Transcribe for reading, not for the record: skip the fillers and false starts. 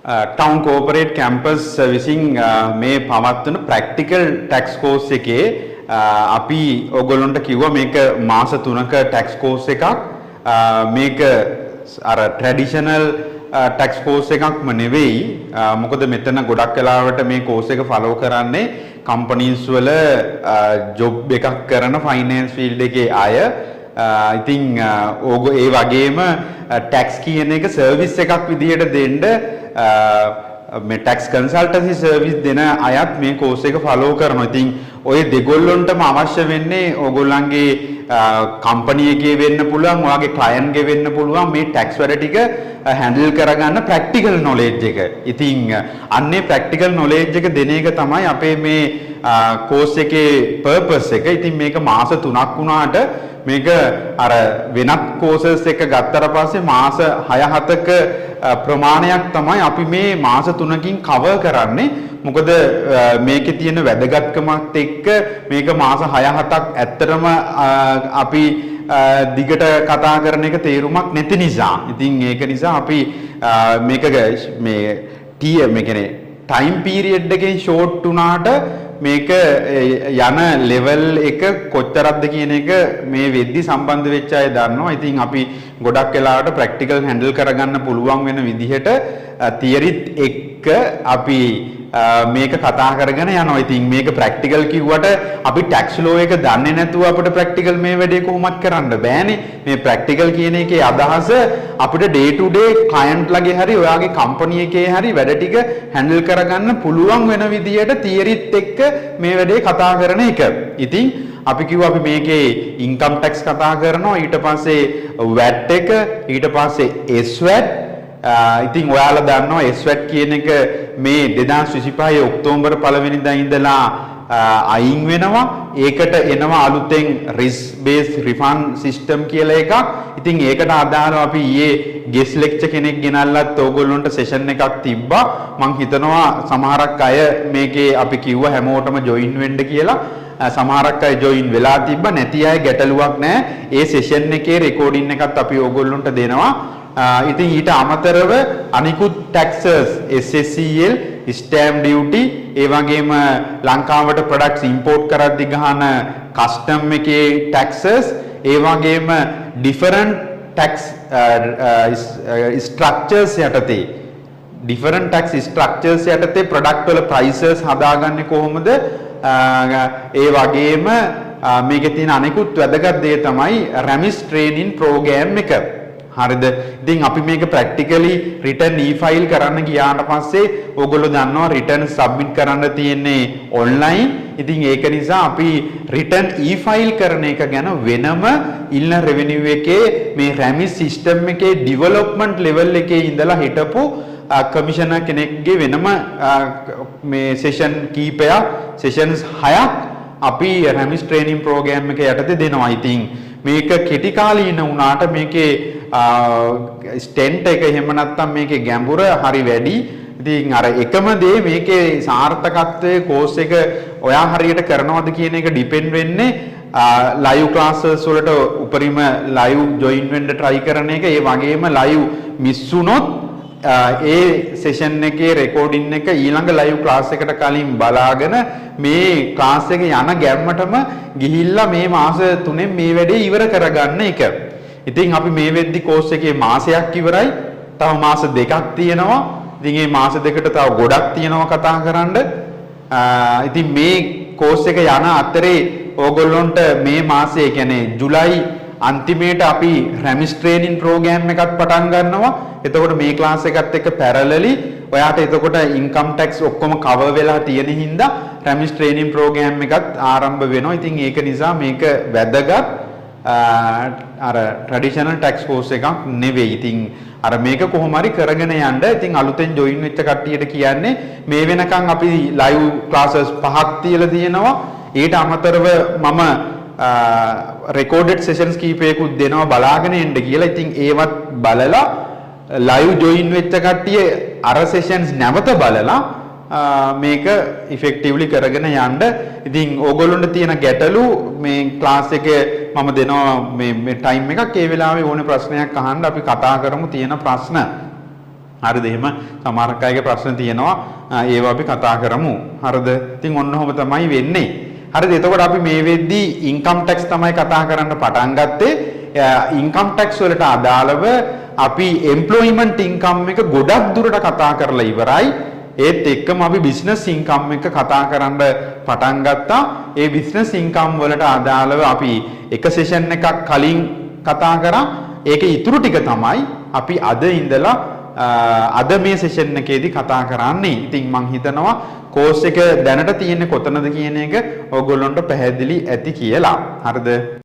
Town corporate campus විසින් මේ පවත්වන ප්‍රැක්ටිකල් ටැක්ස් කෝස් එකේ අපි ඔයගොල්ලන්ට කිව්වා මේක මාස 3ක ටැක්ස් කෝස් එකක් මේක අර ට්‍රැඩිෂනල් ටැක්ස් කෝස් එකක්ම නෙවෙයි මොකද මෙතන ගොඩක් වෙලාවට මේ කෝස් එක ෆලෝ කරන්නේ කම්පනීස් වල ජොබ් එකක් කරන ෆයිනෑන්ස් ෆීල්ඩ් එකේ අය ඉතින් ඕගොල්ලෝ ඒ වගේම ටැක්ස් කියන එක සර්විස් එකක් විදිහට දෙන්න මේ ටැක්ස් කන්සල්ටන්සි සර්විස් දෙන අයත් මේ කෝස් එක ෆලෝ කරනවා. ඉතින් ඔය දෙගොල්ලොන්ටම අවශ්‍ය වෙන්නේ ඕගොල්ලන්ගේ කම්පැනි එකේ වෙන්න පුළුවන්, ඔයාගේ ක්ලයන්ට් ගේ වෙන්න පුළුවන් මේ ටැක්ස් වැඩ ටික හැන්ඩල් කරගන්න ප්‍රැක්ටිකල් නොලෙජ් එක. ඉතින් අන්නේ ප්‍රැක්ටිකල් නොලෙජ් එක දෙන එක තමයි අපේ මේ කෝස් එකේ පර්පස් එක. ඉතින් මේක මාස 3ක් වුණාට මේක අර වෙනත් කෝසස් එක ගත්තට පස්සේ මාස 6-7ක ප්‍රමාණයක් තමයි අපි මේ මාස 3කින් කවර් කරන්නේ. මොකද මේකේ තියෙන වැදගත්කමත් එක්ක මේක මාස 6-7ක් ඇත්තටම අපි දිගට කතා කරන එක තේරුමක් නැති නිසා. ඉතින් ඒක නිසා අපි මේක මේ කියන්නේ ටයිම් පීරියඩ් එකෙන් ෂෝට් වුණාට මේක යන ලෙවල් එක කොච්චරක්ද කියන එක මේ වෙද්දි සම්බන්ධ වෙච්ච අය දන්නවා. ඉතින් අපි ගොඩක් වෙලාවට ප්‍රැක්ටිකල් හැන්ඩල් කරගන්න පුළුවන් වෙන විදිහට තියරිත් එක්ක අපි මේක කතා කරගෙන යනවා. ඉතින් මේක ප්‍රැක්ටිකල් කිව්වට අපි ටැක්ස් ලෝ එක දන්නේ නැතුව අපිට ප්‍රැක්ටිකල් මේ වැඩේ කොහොමත් කරන්න බෑනේ. මේ ප්‍රැක්ටිකල් කියන එකේ අදහස අපිට ඩේ ටු ඩේ ක්ලයන්ට් ලගේ හරි ඔයාගේ කම්පැනි එකේ හරි වැඩ ටික හැන්ඩල් කරගන්න පුළුවන් වෙන විදිහට තියරිත් එක්ක මේ වැඩේ කතා කරන එක. ඉතින් අපි කිව්වා අපි මේකේ ඉන්කම් ටැක්ස් කතා කරනවා, ඊට පස්සේ VAT එක, ඊට පස්සේ SWAT. ඉතින් ඔයාලා දන්නවා SWAT කියන එක මේ 2025 ඔක්තෝබර් 1 වෙනිදා ඉඳලා අයින් වෙනවා. ඒකට එනවා අලුතෙන් risk based refund system කියලා එකක්. ඉතින් ඒකට අදාළව අපි ඊයේ guest lecture කෙනෙක් ගෙනල්ලත් ඕගොල්ලන්ට session එකක් තිබ්බා. මම හිතනවා සමහරක් අය මේකේ අපි කිව්වා හැමෝටම join වෙන්න කියලා. සමහරක් අය join වෙලා තිබ්බා, නැති අය ගැටලුවක් නැහැ. ඒ session එකේ recording එකත් අපි ඕගොල්ලන්ට දෙනවා. ඉතින් ඊට අමතරව අනිකුත් taxes SSCL, stamp duty, ඒ වගේම ලංකාවට products import කරද්දී ගහන custom එකේ taxes, ඒ වගේම different tax structures යටතේ different tax structures යටතේ product වල prices හදාගන්නේ කොහොමද? ඒ වගේම මේකේ තියෙන අනිකුත් වැදගත් දේ තමයි RAMIS training program එක. හරිද? ඉතින් අපි මේක ප්‍රැක්ටිකලි රිටර්න් e-file කරන්න ගියාට පස්සේ ඕගොල්ලෝ දන්නවා රිටර්න් සබ්මිට් කරන්න තියෙන්නේ ඔන්ලයින්. ඉතින් ඒක නිසා අපි රිටර්න් e-file කරන එක ගැන වෙනම ඉල්ලන රෙවෙනියු එකේ මේ RAMIS සිස්ටම් එකේ ඩෙවලොප්මන්ට් ලෙවල් එකේ ඉඳලා හිටපු කමිෂනර් කෙනෙක්ගේ වෙනම මේ සෙෂන් කීපයක්, සෙෂන්ස් 6ක් අපි RAMIS ට්‍රේනින් ප්‍රෝග්‍රෑම් එක යටතේ දෙනවා. ඉතින් මේක කෙටි කාලීන වුණාට මේකේ ස්ටෙන්ට් එක එහෙම නැත්නම් මේකේ ගැඹුර හරි වැඩි. ඉතින් අර එකම දේ මේකේ සාර්ථකත්වයේ කෝස් එක ඔයා හරියට කරනවද කියන එක ඩිපෙන්ඩ් වෙන්නේ ලයිව් ක්ලාසස් වලට උපරිම ලයිව් ජොයින් වෙන්න try කරන එක. ඒ වගේම ලයිව් මිස් වුණොත් ඒ සෙෂන් එකේ රෙකෝඩින් එක ඊළඟ ලයිව් ක්ලාස් එකට කලින් බලාගෙන මේ ක්ලාස් එක යන ගැම්මටම ගිහිල්ලා මේ මාස 3ෙන් මේ වැඩේ ඉවර කරගන්න එක. ඉතින් අපි මේ වෙද්දි කෝස් එකේ මාසයක් ඉවරයි. තව මාස 2ක් තියෙනවා. ඉතින් මේ මාස දෙකට තව ගොඩක් තියෙනවා කතා කරන්න. ඉතින් මේ කෝස් එක යන අතරේ ඕගොල්ලොන්ට මේ මාසයේ කියන්නේ ජුලයි අන්තිමේට අපි RAMIS training program එකක් පටන් ගන්නවා. එතකොට මේ ක්ලාස් එකත් එක්ක parallelly ඔයාට එතකොට income tax ඔක්කොම cover වෙලා තියෙන හින්දා RAMIS training program එකත් ආරම්භ වෙනවා. ඉතින් ඒක නිසා මේක වැදගත් අර traditional tax course එකක් නෙවෙයි. ඉතින් අර මේක කොහොම හරි කරගෙන යන්න. ඉතින් අලුතෙන් join වෙච්ච කට්ටියට කියන්නේ මේ වෙනකන් අපි live classes 5ක් තියලා තියෙනවා. ඊට අමතරව මම recorded sessions කීපයකුත් දෙනවා බලාගෙන එන්න කියලා. ඉතින් ඒවත් බලලා live join වෙච්ච කට්ටිය අර sessions නැවත බලලා මේක effectively කරගෙන යන්න. ඉතින් ඕගොල්ලොන්ට තියෙන ගැටලු මේ class එකේ මම දෙනවා මේ time එකක්. ඒ වෙලාවේ ඕනේ ප්‍රශ්නයක් අහන්න අපි කතා කරමු තියෙන ප්‍රශ්න. හරිද? එහෙම සමහරක් අයගේ ප්‍රශ්න තියෙනවා. ඒවා අපි කතා කරමු. හරිද? ඉතින් ඔන්න ඔහොම තමයි වෙන්නේ. හරිද? එතකොට අපි මේ වෙද්දී ඉන්කම් ටැක්ස් තමයි කතා කරන්න පටන් ගත්තේ. ඉන්කම් ටැක්ස් වලට අදාළව අපි එම්ප්ලොයිමන්ට් ඉන්කම් එක ගොඩක් දුරට කතා කරලා ඉවරයි. ඒත් එක්කම අපි බිස්නස් ඉන්කම් එක කතා කරන්න පටන් ගත්තා. ඒ බිස්නස් ඉන්කම් වලට අදාළව අපි එක සෙෂන් එකක් කලින් කතා කරා. ඒකේ ඉතුරු ටික තමයි අපි අද ඉඳලා අද මේ සෙෂන් එකේදී කතා කරන්නේ. ඉතින් මම හිතනවා කෝස් එක දැනට තියෙන්නේ කොතනද කියන එක ඕගොල්ලන්ට පැහැදිලි ඇති කියලා. හරිද?